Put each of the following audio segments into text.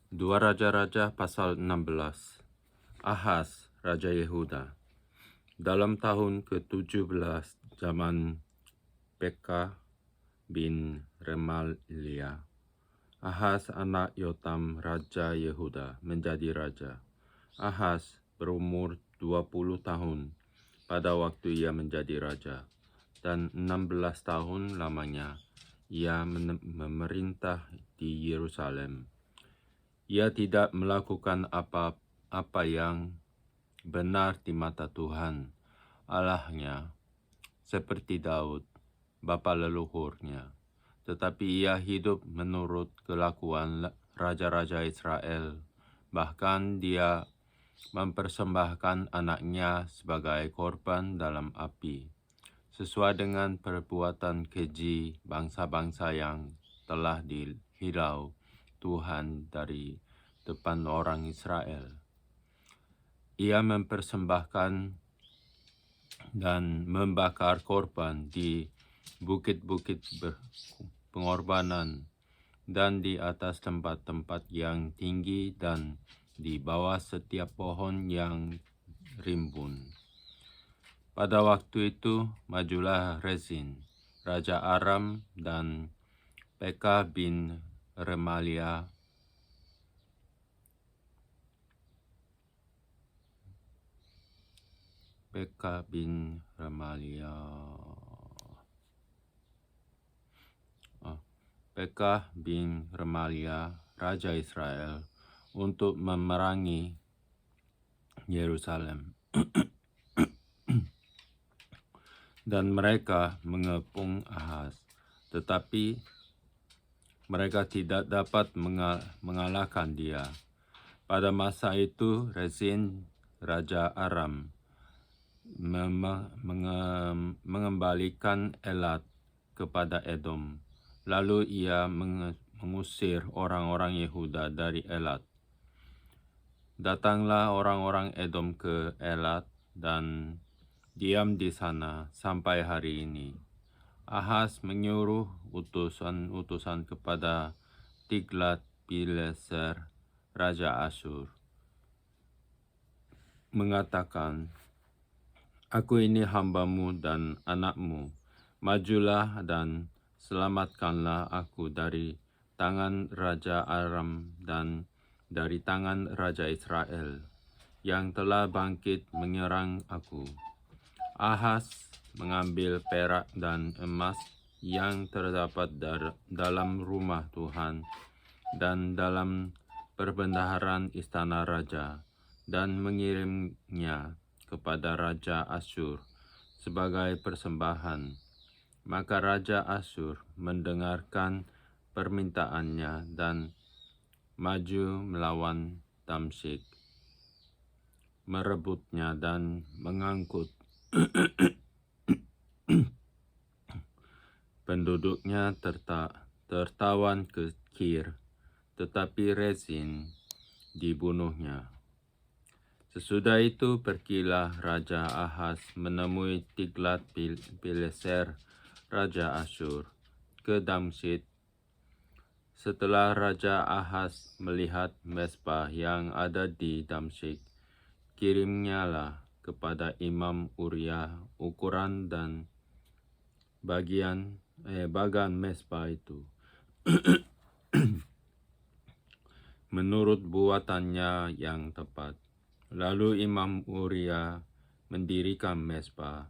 Dua Raja-Raja pasal 16. Ahaz, Raja Yehuda. Dalam tahun ke-17 zaman Pekah bin Remalia, Ahaz anak Yotam Raja Yehuda menjadi raja. Ahaz berumur 20 tahun pada waktu ia menjadi raja, dan 16 tahun lamanya ia memerintah di Yerusalem. Ia tidak melakukan apa yang benar di mata Tuhan Allahnya, seperti Daud, bapa leluhurnya. Tetapi ia hidup menurut kelakuan raja-raja Israel. Bahkan dia mempersembahkan anaknya sebagai korban dalam api, sesuai dengan perbuatan keji bangsa-bangsa yang telah dihilau Tuhan dari depan orang Israel. Ia mempersembahkan dan membakar korban di bukit-bukit pengorbanan dan di atas tempat-tempat yang tinggi dan di bawah setiap pohon yang rimbun. Pada waktu itu majulah Rezin, Raja Aram, dan Pekah bin Remalia Raja Israel untuk memerangi Yerusalem. Dan mereka mengepung Ahaz, tetapi mereka tidak dapat mengalahkan dia. Pada masa itu Rezin, Raja Aram, mengembalikan Elat kepada Edom. Lalu ia mengusir orang-orang Yehuda dari Elat. Datanglah orang-orang Edom ke Elat dan diam di sana sampai hari ini. Ahaz menyuruh utusan-utusan kepada Tiglat-Pileser, Raja Asyur, mengatakan, "Aku ini hambamu dan anakmu. Majulah dan selamatkanlah aku dari tangan Raja Aram dan dari tangan Raja Israel yang telah bangkit menyerang aku." Ahaz mengambil perak dan emas yang terdapat dalam rumah Tuhan dan dalam perbendaharaan istana raja, dan mengirimnya kepada Raja Asyur sebagai persembahan. Maka Raja Asyur mendengarkan permintaannya dan maju melawan Damsyik, merebutnya dan mengangkut penduduknya tertawan ke Kir, tetapi Rezin dibunuhnya. Sesudah itu pergilah Raja Ahaz menemui Tiglat-Pileser, Raja Asyur, ke Damsyik. Setelah Raja Ahaz melihat mezbah yang ada di Damsyik, kirimnyalah kepada Imam Uriah ukuran dan bagan mezbah itu menurut buatannya yang tepat. Lalu Imam Uriah mendirikan mezbah,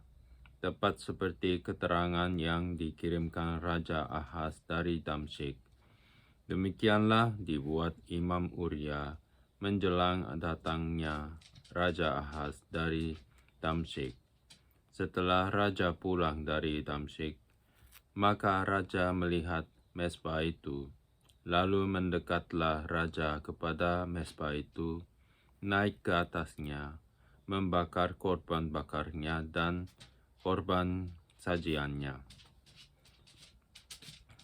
tepat seperti keterangan yang dikirimkan Raja Ahaz dari Damsyik. Demikianlah dibuat Imam Uriah menjelang datangnya Raja Ahaz dari Damsyik. Setelah Raja pulang dari Damsyik, maka Raja melihat mezbah itu. Lalu mendekatlah Raja kepada mezbah itu, naik ke atasnya, membakar korban bakarnya dan korban sajiannya,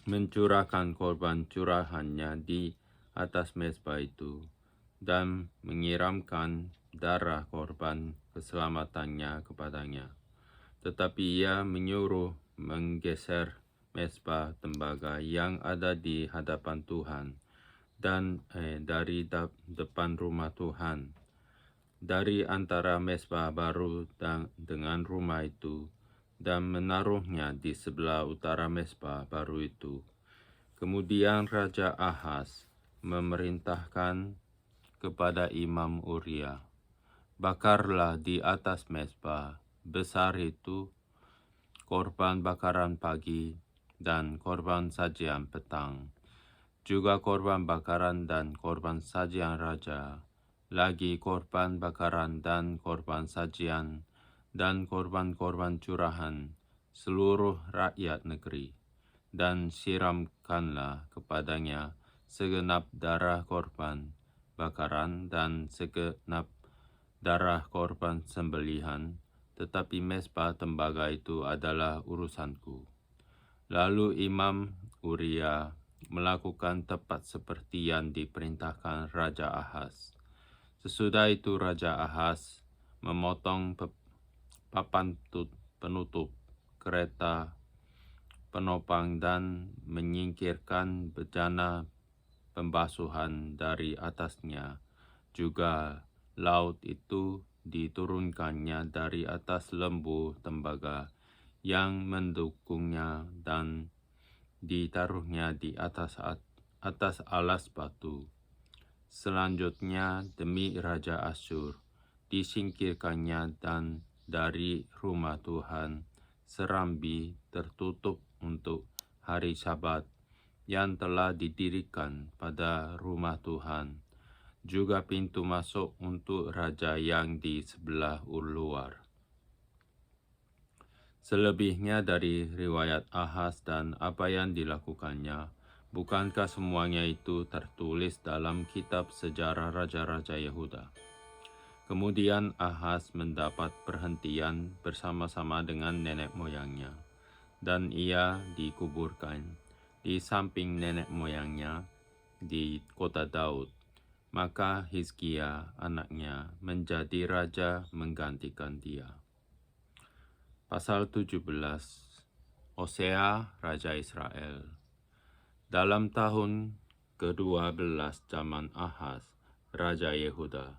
mencurahkan korban curahannya di atas mezbah itu, dan menyiramkan darah korban keselamatannya kepadanya. Tetapi ia menyuruh menggeser mezbah tembaga yang ada di hadapan Tuhan dan dari depan rumah Tuhan, dari antara mezbah baru dengan rumah itu, dan menaruhnya di sebelah utara mezbah baru itu. Kemudian Raja Ahaz memerintahkan kepada Imam Uria, bakarlah di atas mezbah besar itu korban bakaran pagi dan korban sajian petang, juga korban bakaran dan korban sajian raja, lagi korban bakaran dan korban sajian, dan korban-korban curahan seluruh rakyat negeri, dan siramkanlah kepadanya segenap darah korban bakaran dan segenap darah korban sembelihan, tetapi mezbah tembaga itu adalah urusanku. Lalu Imam Uria melakukan tepat seperti yang diperintahkan Raja Ahaz. Sesudah itu Raja Ahaz memotong papan penutup kereta penopang dan menyingkirkan bejana pembasuhan dari atasnya. Juga laut itu diturunkannya dari atas lembu tembaga yang mendukungnya dan ditaruhnya di atas alas batu. Selanjutnya demi Raja Asyur disingkirkannya dan dari rumah Tuhan serambi tertutup untuk hari Sabat yang telah didirikan pada rumah Tuhan, juga pintu masuk untuk raja yang di sebelah luar. Selebihnya dari riwayat Ahaz dan apa yang dilakukannya, bukankah semuanya itu tertulis dalam kitab sejarah raja-raja Yehuda? Kemudian Ahaz mendapat perhentian bersama-sama dengan nenek moyangnya, dan ia dikuburkan di samping nenek moyangnya di kota Daud. Maka Hizkia anaknya menjadi raja menggantikan dia. Pasal 17. Hosea, Raja Israel. Dalam tahun ke-12 zaman Ahaz, Raja Yehuda,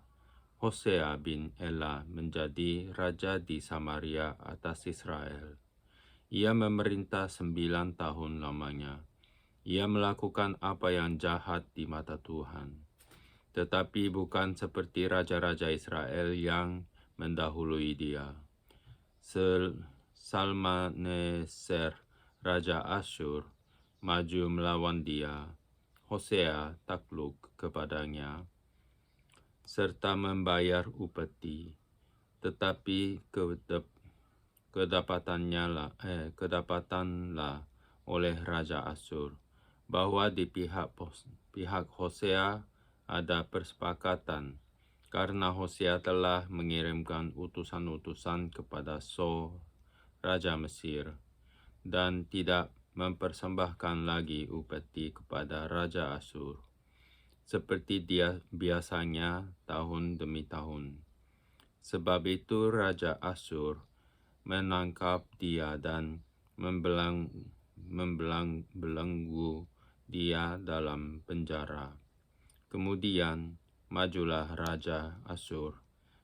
Hosea bin Ela menjadi raja di Samaria atas Israel. Ia memerintah 9 tahun lamanya. Ia melakukan apa yang jahat di mata Tuhan, tetapi bukan seperti raja-raja Israel yang mendahului dia. Salmaneser, Raja Asyur, maju melawan dia. Hosea takluk kepadanya, serta membayar upeti, tetapi kedapatanlah oleh Raja Asyur bahwa di pihak Hosea ada persepakatan, karena Hosea telah mengirimkan utusan-utusan kepada So, Raja Mesir, dan tidak mempersembahkan lagi upeti kepada Raja Asyur, seperti dia biasanya tahun demi tahun. Sebab itu Raja Asyur menangkap dia dan membelenggu dia dalam penjara. Kemudian majulah Raja Asyur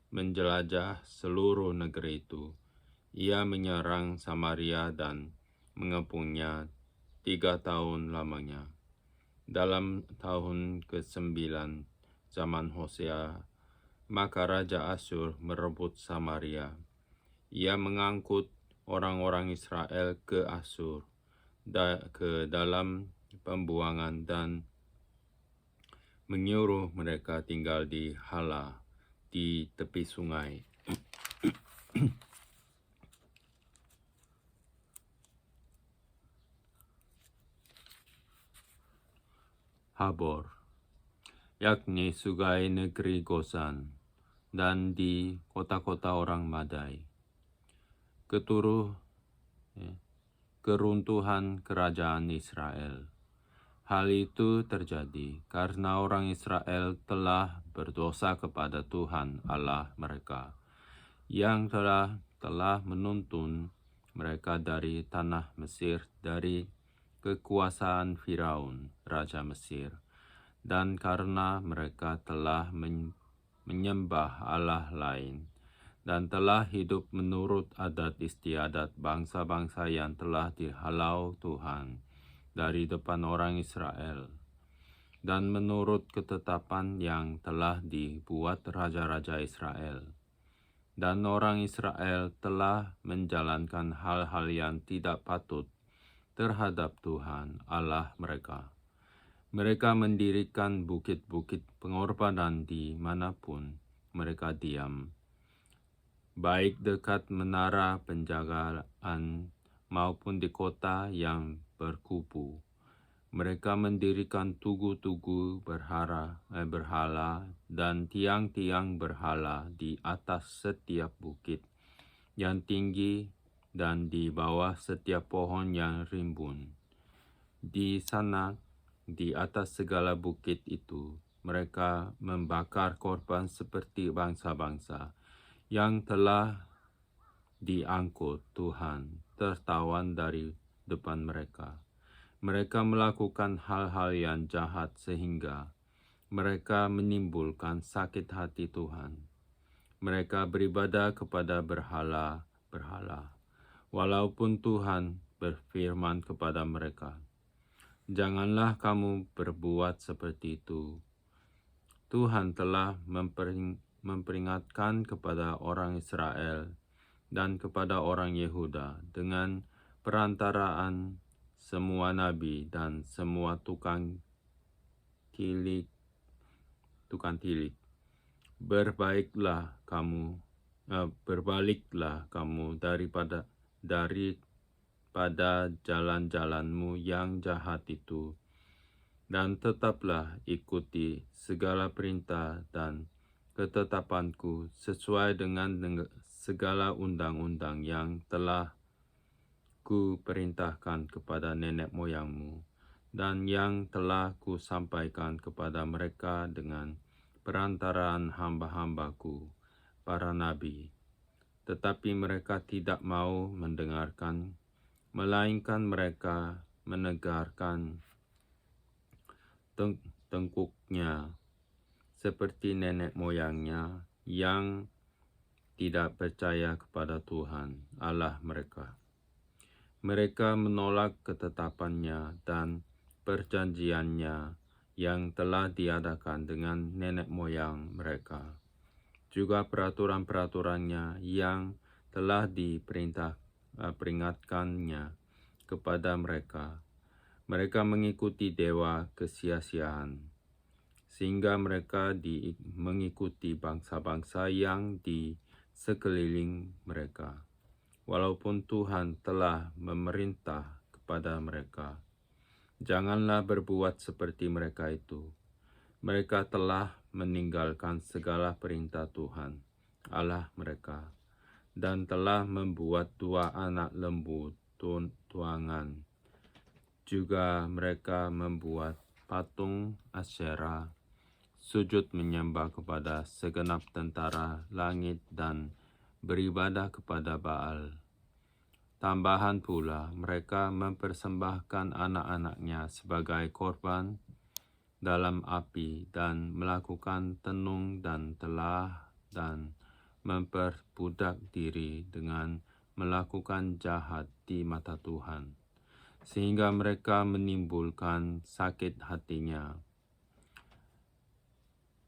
menjelajah seluruh negeri itu. Ia menyerang Samaria dan mengepungnya 3 tahun lamanya. Dalam tahun ke-9 zaman Hosea, maka Raja Asyur merebut Samaria. Ia mengangkut orang-orang Israel ke Asyur, ke dalam pembuangan, dan menyuruh mereka tinggal di Hala, di tepi sungai. Habor, yakni sungai negeri Gosan, dan di kota-kota orang Madai. Keruntuhan kerajaan Israel. Hal itu terjadi karena orang Israel telah berdosa kepada Tuhan Allah mereka, yang telah menuntun mereka dari tanah Mesir, dari kekuasaan Firaun, Raja Mesir, dan karena mereka telah menyembah Allah lain, dan telah hidup menurut adat istiadat bangsa-bangsa yang telah dihalau Tuhan dari depan orang Israel, dan menurut ketetapan yang telah dibuat raja-raja Israel. Dan orang Israel telah menjalankan hal-hal yang tidak patut terhadap Tuhan Allah mereka. Mereka mendirikan bukit-bukit pengorbanan di manapun mereka diam, baik dekat menara penjagaan maupun di kota yang berkubu. Mereka mendirikan tugu-tugu berhala dan tiang-tiang berhala di atas setiap bukit yang tinggi dan di bawah setiap pohon yang rimbun. Di sana, di atas segala bukit itu, mereka membakar korban seperti bangsa-bangsa yang telah diangkut Tuhan tertawan dari depan mereka. Mereka melakukan hal-hal yang jahat sehingga mereka menimbulkan sakit hati Tuhan. Mereka beribadah kepada berhala-berhala, walaupun Tuhan berfirman kepada mereka, "Janganlah kamu berbuat seperti itu." Tuhan telah memperingatkan kepada orang Israel dan kepada orang Yehuda dengan perantaraan semua nabi dan semua tukang tilik. Berbaliklah kamu daripada jalan-jalanmu yang jahat itu, dan tetaplah ikuti segala perintah dan ketetapanku sesuai dengan segala undang-undang yang telah ku perintahkan kepada nenek moyangmu, dan yang telah ku sampaikan kepada mereka dengan perantaraan hamba-hambaku, para nabi. Tetapi mereka tidak mau mendengarkan, melainkan mereka menegarkan tengkuknya seperti nenek moyangnya yang tidak percaya kepada Tuhan Allah mereka. Mereka menolak ketetapannya dan perjanjiannya yang telah diadakan dengan nenek moyang mereka, juga peraturan-peraturannya yang telah diperingatkannya kepada mereka. Mereka mengikuti dewa kesia-siaan, sehingga mereka mengikuti bangsa-bangsa yang di sekeliling mereka. Walaupun Tuhan telah memerintah kepada mereka, janganlah berbuat seperti mereka itu. Mereka telah meninggalkan segala perintah Tuhan, Allah mereka, dan telah membuat 2 anak lembu tuangan. Juga mereka membuat patung Asyera, sujud menyembah kepada segenap tentara langit dan beribadah kepada Baal. Tambahan pula, mereka mempersembahkan anak-anaknya sebagai korban dalam api dan melakukan tenung dan telah dan memperbudak diri dengan melakukan jahat di mata Tuhan, sehingga mereka menimbulkan sakit hatinya.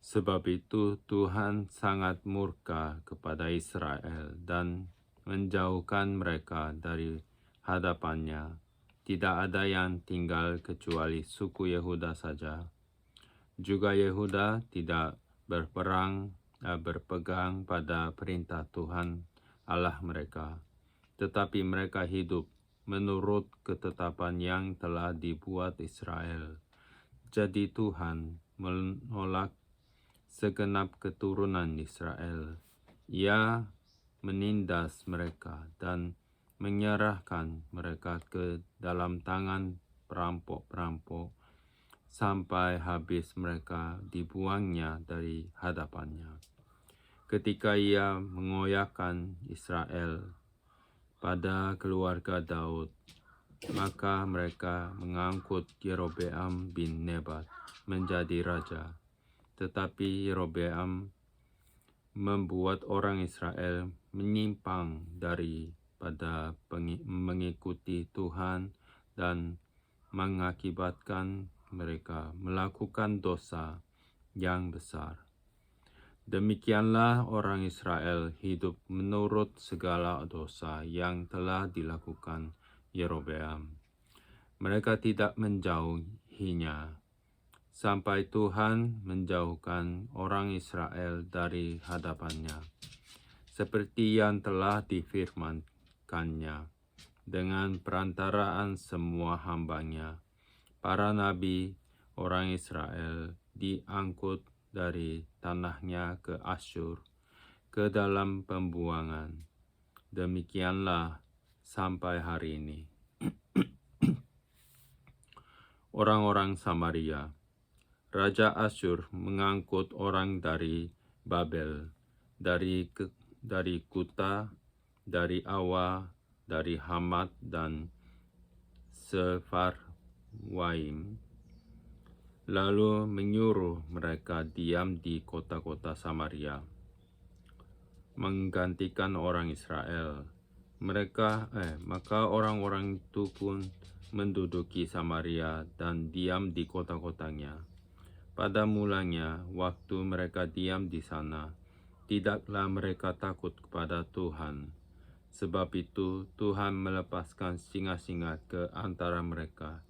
Sebab itu Tuhan sangat murka kepada Israel dan menjauhkan mereka dari hadapannya. Tidak ada yang tinggal kecuali suku Yehuda saja. Juga Yehuda tidak berpegang pada perintah Tuhan Allah mereka, tetapi mereka hidup menurut ketetapan yang telah dibuat Israel. Jadi Tuhan menolak segenap keturunan Israel. Ia menindas mereka dan menyerahkan mereka ke dalam tangan perampok-perampok sampai habis mereka dibuangnya dari hadapannya. Ketika ia mengoyakkan Israel pada keluarga Daud, Maka mereka mengangkut Yerobeam bin Nebat menjadi raja. Tetapi Yerobeam membuat orang Israel menyimpang daripada mengikuti Tuhan dan mengakibatkan mereka melakukan dosa yang besar. Demikianlah orang Israel hidup menurut segala dosa yang telah dilakukan Yerobeam. Mereka tidak menjauhinya, sampai Tuhan menjauhkan orang Israel dari hadapannya, seperti yang telah difirmankannya dengan perantaraan semua hambanya, para nabi orang Israel diangkut dari tanahnya ke Asyur, ke dalam pembuangan. Demikianlah sampai hari ini. Orang-orang Samaria. Raja Asyur mengangkut orang dari Babel, dari Kuta, dari Awa, dari Hamat dan Sefarwaim, lalu menyuruh mereka diam di kota-kota Samaria, menggantikan orang Israel. Maka orang-orang itu pun menduduki Samaria dan diam di kota-kotanya. Pada mulanya, waktu mereka diam di sana, tidaklah mereka takut kepada Tuhan. Sebab itu Tuhan melepaskan singa-singa ke antara mereka,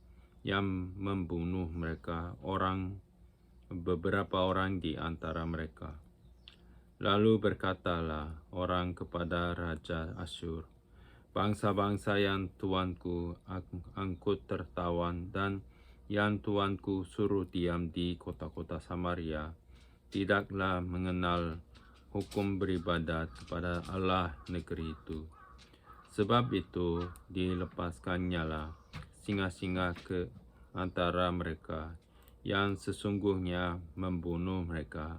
yang membunuh beberapa orang di antara mereka. Lalu berkatalah orang kepada Raja Asyur, bangsa-bangsa yang tuanku angkut tertawan dan yang tuanku suruh diam di kota-kota Samaria, tidaklah mengenal hukum beribadat kepada Allah negeri itu. Sebab itu dilepaskannyalah singa-singa ke antara mereka, yang sesungguhnya membunuh mereka,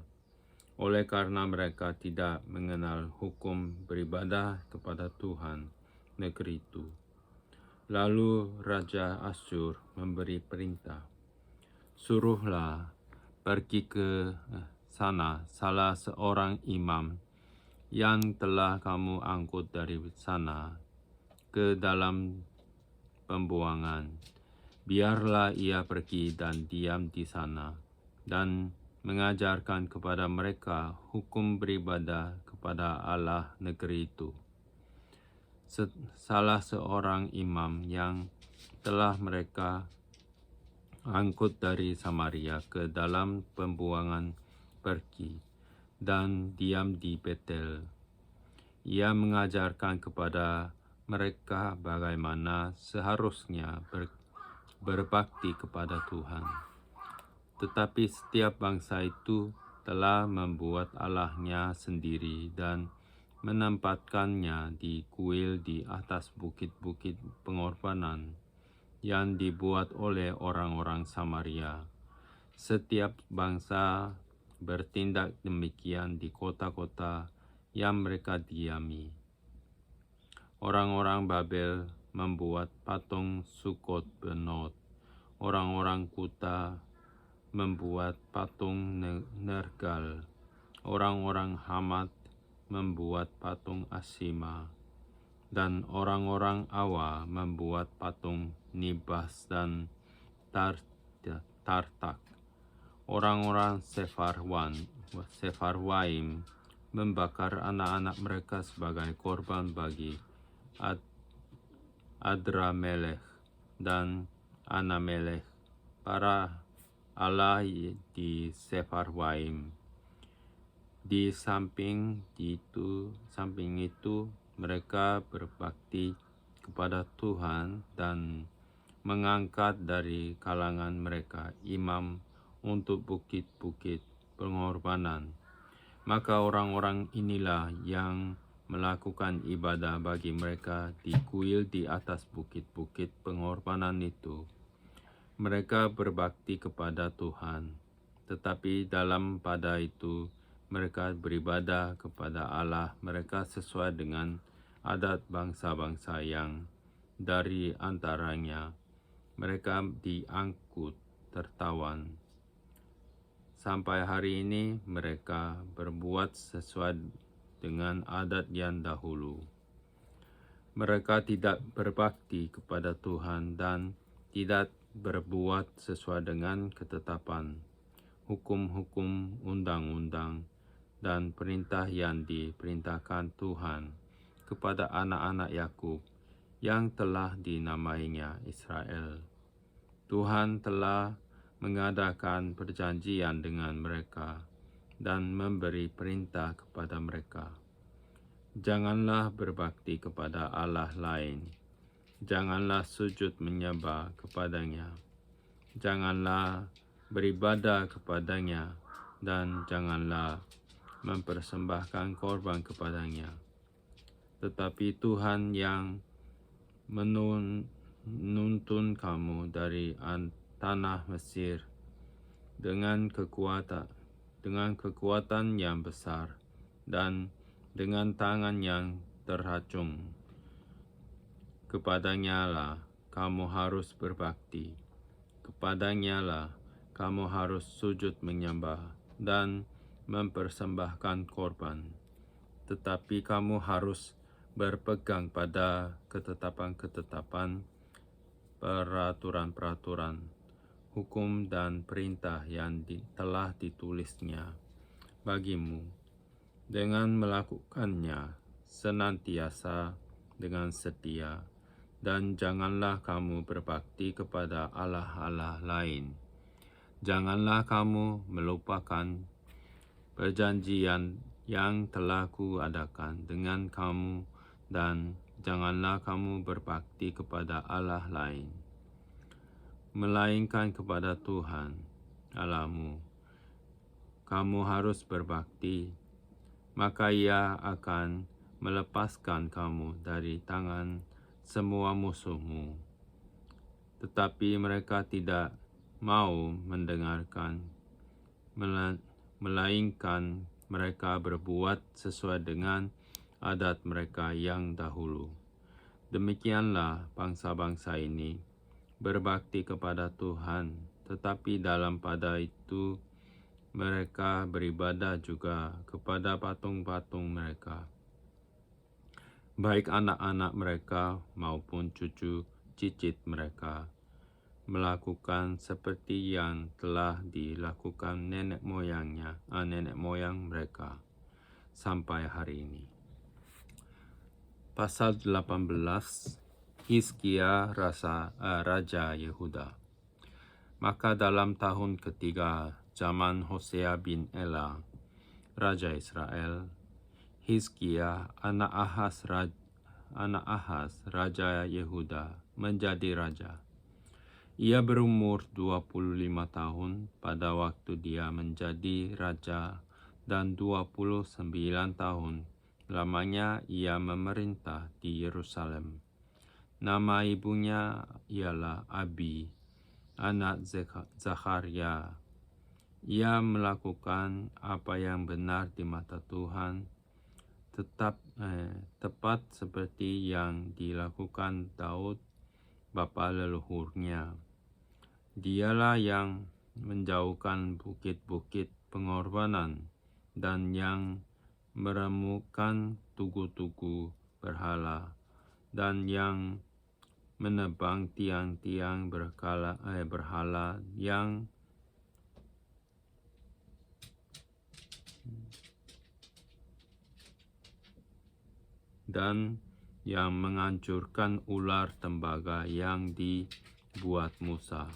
oleh karena mereka tidak mengenal hukum beribadah kepada Tuhan negeri itu. Lalu Raja Asyur memberi perintah, suruhlah pergi ke sana salah seorang imam yang telah kamu angkut dari sana ke dalam pembuangan. Biarlah ia pergi dan diam di sana, dan mengajarkan kepada mereka hukum beribadah kepada Allah negeri itu. Salah seorang imam yang telah mereka angkut dari Samaria ke dalam pembuangan pergi dan diam di Betel. Ia mengajarkan kepada mereka bagaimana seharusnya berbakti kepada Tuhan. Tetapi setiap bangsa itu telah membuat Allahnya sendiri dan menempatkannya di kuil di atas bukit-bukit pengorbanan yang dibuat oleh orang-orang Samaria. Setiap bangsa bertindak demikian di kota-kota yang mereka diami. Orang-orang Babel membuat patung Sukot Benot. Orang-orang Kuta membuat patung Nergal. Orang-orang Hamat membuat patung Asima. Dan orang-orang Awa membuat patung Nibas dan Tartak. Orang-orang Sefarwaim membakar anak-anak mereka sebagai korban bagi Adramelech dan Anamelech, para Allah di Sefarwaim. Di samping itu mereka berbakti kepada Tuhan dan mengangkat dari kalangan mereka imam untuk bukit-bukit pengorbanan. Maka orang-orang inilah yang melakukan ibadah bagi mereka di kuil di atas bukit-bukit pengorbanan itu. Mereka berbakti kepada Tuhan, tetapi pada itu mereka beribadah kepada Allah mereka sesuai dengan adat bangsa-bangsa yang dari antaranya mereka diangkut tertawan. Sampai hari ini mereka berbuat sesuai dengan adat yang dahulu. Mereka tidak berbakti kepada Tuhan dan tidak berbuat sesuai dengan ketetapan, hukum-hukum, undang-undang, dan perintah yang diperintahkan Tuhan kepada anak-anak Yakub yang telah dinamainya Israel. Tuhan telah mengadakan perjanjian dengan mereka dan memberi perintah kepada mereka. Janganlah berbakti kepada Allah lain. Janganlah sujud menyembah kepadanya. Janganlah beribadah kepadanya dan janganlah mempersembahkan korban kepadanya. Tetapi Tuhan yang menuntun kamu dari tanah Mesir dengan kekuatan yang besar dan dengan tangan yang teracung. Kepadanya lah kamu harus berbakti. Kepadanya lah kamu harus sujud menyembah dan mempersembahkan korban. Tetapi kamu harus berpegang pada ketetapan-ketetapan, peraturan-peraturan, hukum dan perintah yang telah ditulisnya bagimu, dengan melakukannya senantiasa dengan setia, dan janganlah kamu berbakti kepada allah-allah lain. Janganlah kamu melupakan perjanjian yang telah kuadakan dengan kamu, dan janganlah kamu berbakti kepada allah lain, melainkan kepada Tuhan Allahmu. Kamu harus berbakti, maka Ia akan melepaskan kamu dari tangan semua musuhmu. Tetapi mereka tidak mau mendengarkan, melainkan mereka berbuat sesuai dengan adat mereka yang dahulu. Demikianlah bangsa-bangsa ini berbakti kepada Tuhan, tetapi dalam pada itu mereka beribadah juga kepada patung-patung mereka, baik anak-anak mereka maupun cucu cicit mereka, melakukan seperti yang telah dilakukan nenek moyang mereka sampai hari ini. Pasal 18, Hizkia Raja Yehuda. Maka dalam tahun ketiga zaman Hosea bin Ela, Raja Israel, Hizkia anak Ahaz Raja Yehuda menjadi raja. Ia berumur 25 tahun pada waktu dia menjadi raja, dan 29 tahun lamanya ia memerintah di Yerusalem. Nama ibunya ialah Abi, anak Zakharia. Ia melakukan apa yang benar di mata Tuhan, tepat seperti yang dilakukan Daud, bapa leluhurnya. Dialah yang menjauhkan bukit-bukit pengorbanan dan yang meremukkan tugu-tugu berhala, dan yang menebang tiang-tiang berhala dan yang menghancurkan ular tembaga yang dibuat Musa.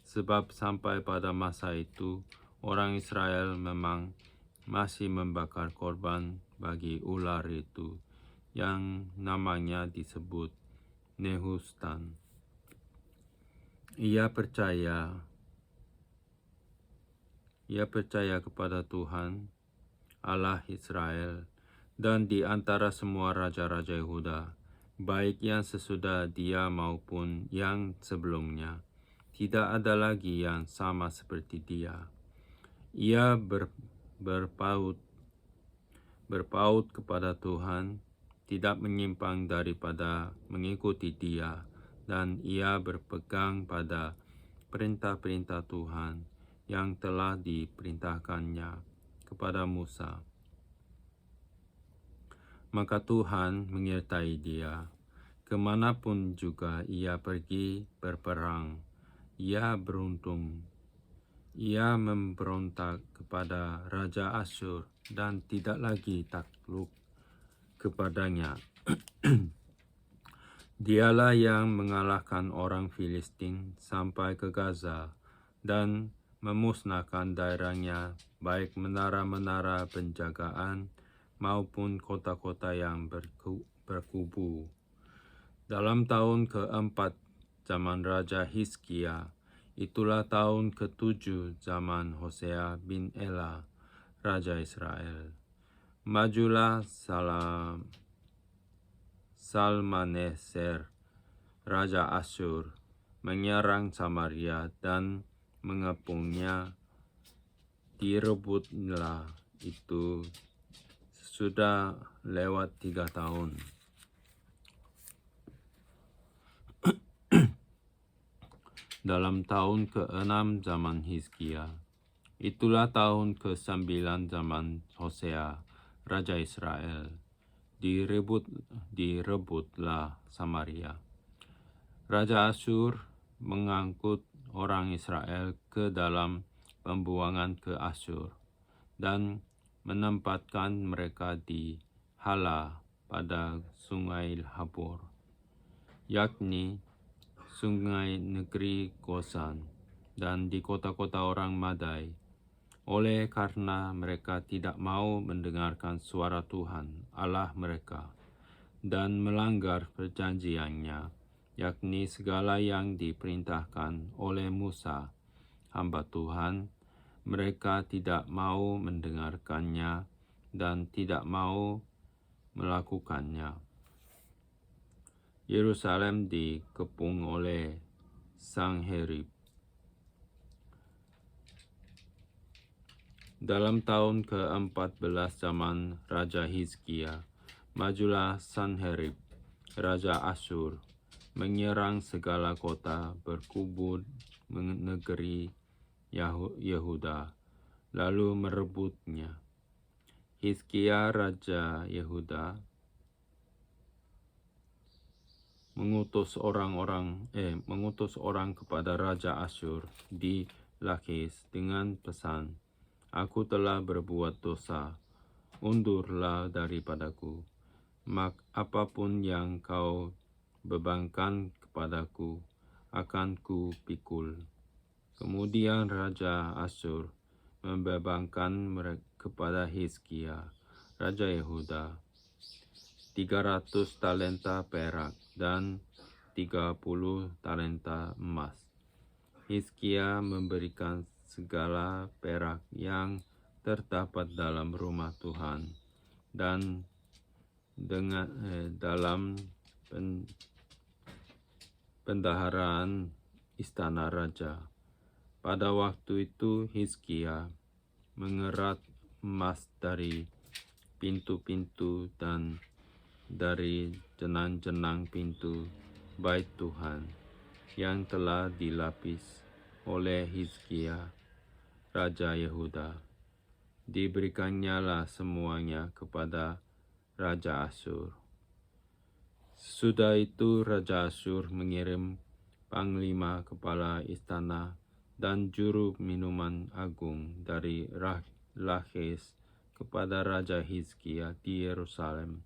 Sebab sampai pada masa itu, orang Israel memang masih membakar korban bagi ular itu, yang namanya disebut Nehustan. Ia percaya kepada Tuhan, Allah Israel, dan di antara semua raja-raja Yehuda, baik yang sesudah dia maupun yang sebelumnya, tidak ada lagi yang sama seperti dia. Ia berpaut kepada Tuhan, tidak menyimpang daripada mengikuti Dia, dan ia berpegang pada perintah-perintah Tuhan yang telah diperintahkannya kepada Musa. Maka Tuhan menyertai dia. Kemanapun juga ia pergi berperang, ia beruntung. Ia memberontak kepada Raja Asyur dan tidak lagi takluk kepadanya. Dialah yang mengalahkan orang Filistin sampai ke Gaza dan memusnahkan daerahnya, baik menara-menara penjagaan maupun kota-kota yang berkubu. Dalam tahun keempat zaman Raja Hizkia, itulah tahun ke-7 zaman Hosea bin Ela, Raja Israel. Majulah Salmaneser, Raja Asyur, menyerang Samaria dan mengepungnya. Direbutlah itu sudah lewat 3 tahun. Dalam tahun ke-6 zaman Hizkia, itulah tahun ke-9 zaman Hosea, Raja Israel. Direbutlah Samaria. Raja Asyur mengangkut orang Israel ke dalam pembuangan ke Asyur dan menempatkan mereka di Hala pada sungai Habor, yakni sungai negeri Gosan, dan di kota-kota orang Madai. Oleh karena mereka tidak mau mendengarkan suara Tuhan Allah mereka dan melanggar perjanjiannya, yakni segala yang diperintahkan oleh Musa, hamba Tuhan, mereka tidak mau mendengarkannya dan tidak mau melakukannya. Yerusalem dikepung oleh Sanherib. Dalam tahun ke-14 zaman Raja Hizkia, majulah Sanherib, Raja Asyur, menyerang segala kota berkubu negeri Yehuda, lalu merebutnya. Hizkia, Raja Yehuda, mengutus orang kepada Raja Asyur di Lakis dengan pesan, "Aku telah berbuat dosa, undurlah daripadaku. Apapun yang kau bebankan kepadaku, akan ku pikul." Kemudian Raja Asyur membebankan kepada Hizkia, Raja Yehuda, 300 talenta perak dan 30 talenta emas. Hizkia memberikan segala perak yang terdapat dalam rumah Tuhan dan dalam bendaharaan istana raja. Pada waktu itu Hizkia mengerat emas dari pintu-pintu dan dari jenang-jenang pintu bait Tuhan yang telah dilapis oleh Hizkia, Raja Yehuda. Diberikannya semuanya kepada Raja Asyur. Sesudah itu Raja Asyur mengirim panglima kepala istana dan juru minuman agung dari Lakis kepada Raja Hizkia di Yerusalem,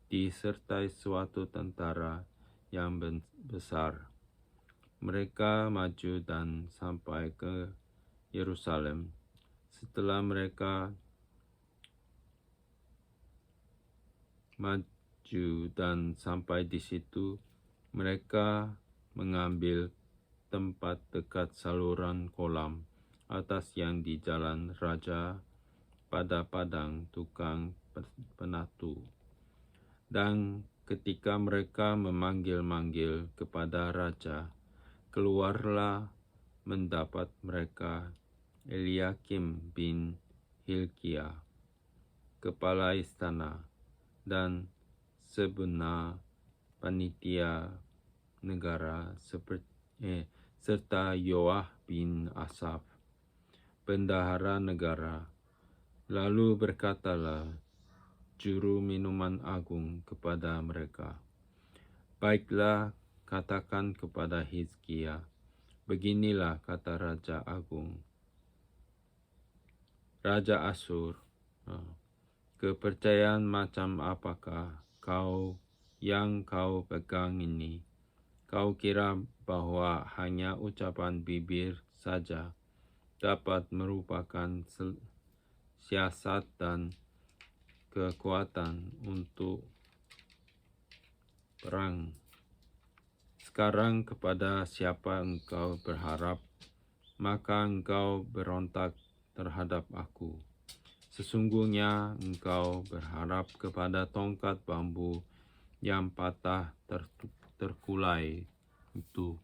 disertai suatu tentara yang besar. Mereka maju dan sampai ke Yerusalem. Setelah mereka maju dan sampai di situ, mereka mengambil tempat dekat saluran kolam atas yang di jalan raja pada padang tukang penatu. Dan ketika mereka memanggil-manggil kepada raja, keluarlah mendapat mereka Eliakim bin Hilkia, kepala istana, dan sebenar panitia negara serta Yoah bin Asaf, bendahara negara. Lalu berkatalah juru minuman agung kepada mereka, "Baiklah, katakan kepada Hizkia, beginilah kata Raja Agung, Raja Asyur, kepercayaan macam apakah yang kau pegang ini? Kau kira bahwa hanya ucapan bibir saja dapat merupakan siasat dan kekuatan untuk perang? Sekarang kepada siapa engkau berharap, maka engkau berontak terhadap aku. Sesungguhnya engkau berharap kepada tongkat bambu yang patah terkulai itu,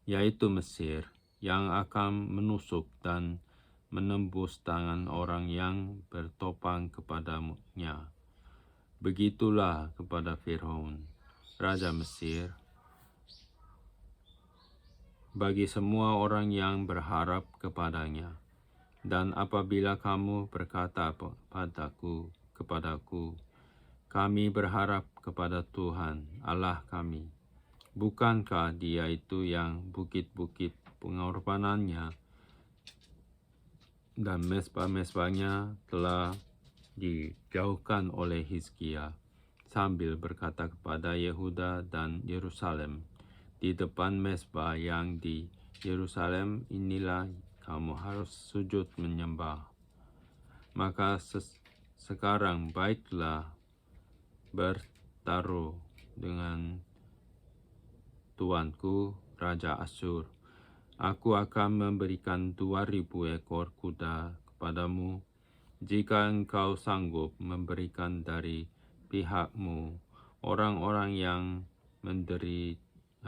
yaitu Mesir, yang akan menusuk dan menembus tangan orang yang bertopang kepadanya. Begitulah kepada Firaun, Raja Mesir, bagi semua orang yang berharap kepadanya. Dan apabila kamu berkata kepadaku, kami berharap kepada Tuhan Allah kami, bukankah Dia itu yang bukit-bukit pengorbanannya dan mesbah-mesbahnya telah dijauhkan oleh Hizkia, sambil berkata kepada Yehuda dan Yerusalem, di depan mesbah yang di Yerusalem inilah kamu harus sujud menyembah. Maka sekarang baiklah bertaruh dengan tuanku Raja Asyur. Aku akan memberikan 2.000 ekor kuda kepadamu, jika engkau sanggup memberikan dari pihakmu orang-orang yang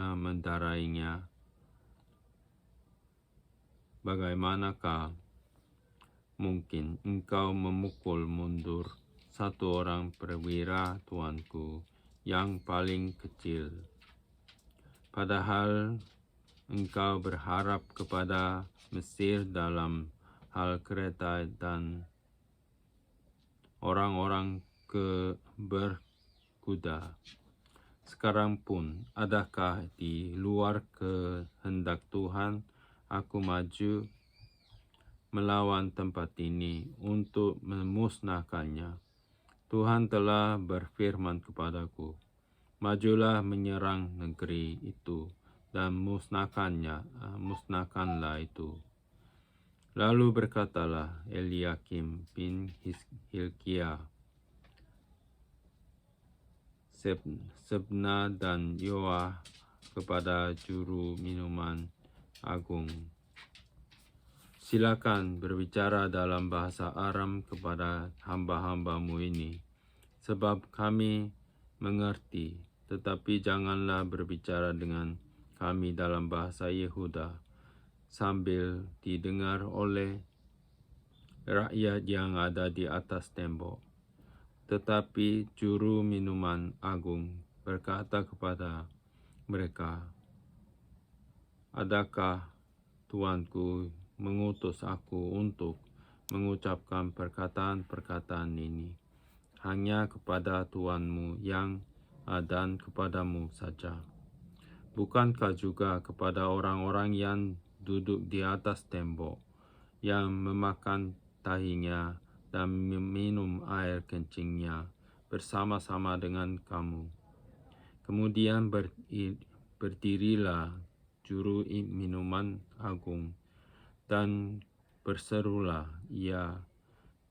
mendarainya. Bagaimanakah mungkin engkau memukul mundur satu orang perwira tuanku yang paling kecil, padahal engkau berharap kepada Mesir dalam hal kereta dan orang-orang berkuda. Sekarang pun, adakah di luar kehendak Tuhan aku maju melawan tempat ini untuk memusnahkannya? Tuhan telah berfirman kepadaku, majulah menyerang negeri itu dan musnahkanlah itu. Lalu berkatalah Eliakim bin Hilkiah, Sebna dan Yoah kepada juru minuman agung, silakan berbicara dalam bahasa Aram kepada hamba-hambamu ini, sebab kami mengerti, tetapi janganlah berbicara dengan kami dalam bahasa Yehuda, sambil didengar oleh rakyat yang ada di atas tembok. Tetapi juru minuman agung berkata kepada mereka, adakah tuanku mengutus aku untuk mengucapkan perkataan-perkataan ini hanya kepada tuanmu yang dan kepadamu saja? Bukankah juga kepada orang-orang yang duduk di atas tembok, yang memakan tahinya dan meminum air kencingnya bersama-sama dengan kamu? Kemudian berdirilah juru minuman agung dan berserulah ia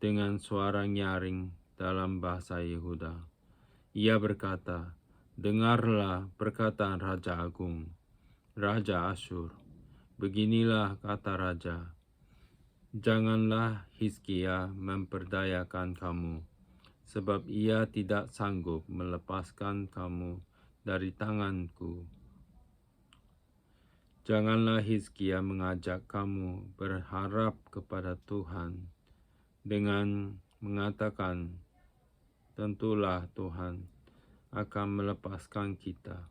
dengan suara nyaring dalam bahasa Yehuda. Ia berkata, dengarlah perkataan Raja Agung, Raja Asyur. Beginilah kata Raja, janganlah Hizkia memperdayakan kamu, sebab ia tidak sanggup melepaskan kamu dari tanganku. Janganlah Hizkia mengajak kamu berharap kepada Tuhan dengan mengatakan, tentulah Tuhan akan melepaskan kita.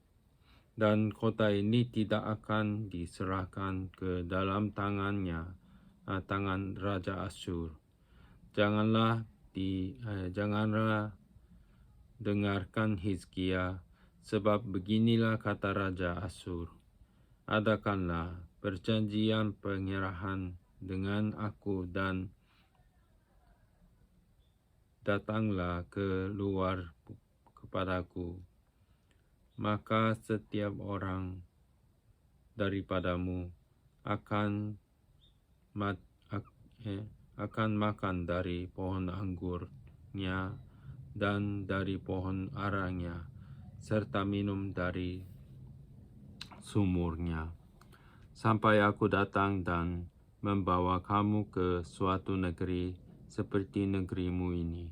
Dan kota ini tidak akan diserahkan ke dalam tangan Raja Asyur. Janganlah dengarkan Hizkia, sebab beginilah kata Raja Asyur. Adakanlah perjanjian penyerahan dengan aku dan datanglah keluar kepadaku. Maka setiap orang daripadamu akan makan dari pohon anggurnya dan dari pohon aranya, serta minum dari sumurnya, sampai aku datang dan membawa kamu ke suatu negeri seperti negerimu ini,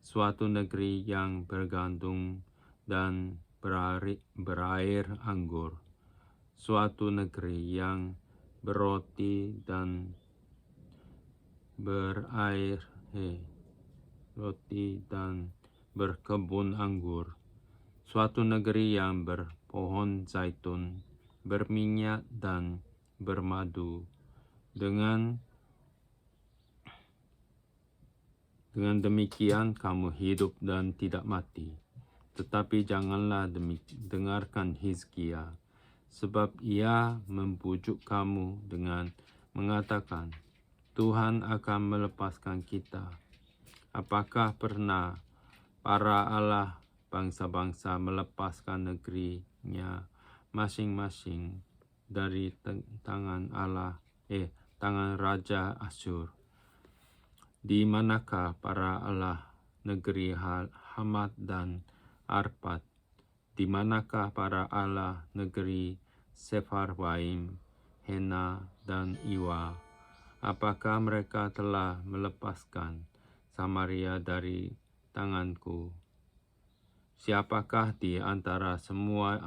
suatu negeri yang bergandum dan berair anggur, suatu negeri yang berroti dan berkebun anggur, suatu negeri yang berpohon zaitun, berminyak dan bermadu. Dengan demikian kamu hidup dan tidak mati. Tetapi janganlah dengarkan Hizkia, sebab ia membujuk kamu dengan mengatakan, Tuhan akan melepaskan kita. Apakah pernah para Allah bangsa-bangsa melepaskan negerinya masing-masing dari tangan Raja Asyur? Di manakah para Allah negeri Hamat dan Arpad? Di manakah para Allah negeri Sefarwaim, Hena, dan Iwa? Apakah mereka telah melepaskan Samaria dari tanganku? Siapakah di antara semua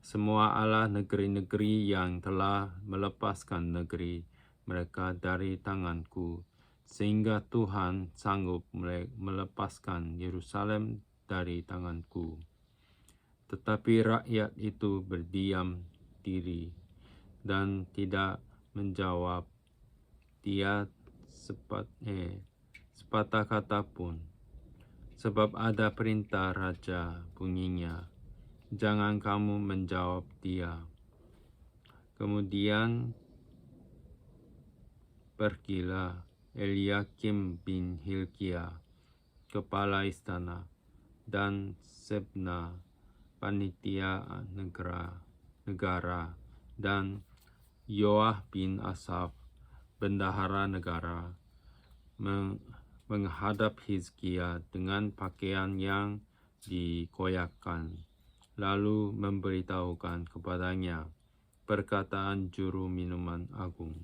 semua Allah negeri-negeri yang telah melepaskan negeri mereka dari tanganku, sehingga Tuhan sanggup melepaskan Yerusalem dari tanganku? Tetapi rakyat itu berdiam diri dan tidak menjawab dia sepatah kata pun, sebab ada perintah raja bunyinya, jangan kamu menjawab dia. Kemudian pergilah Eliakim bin Hilkia, kepala istana, dan Sebna, panitia negara, dan Yoah bin Asaf, bendahara negara, menghadap Hizkia dengan pakaian yang dikoyakkan, lalu memberitahukan kepadanya perkataan juru minuman agung.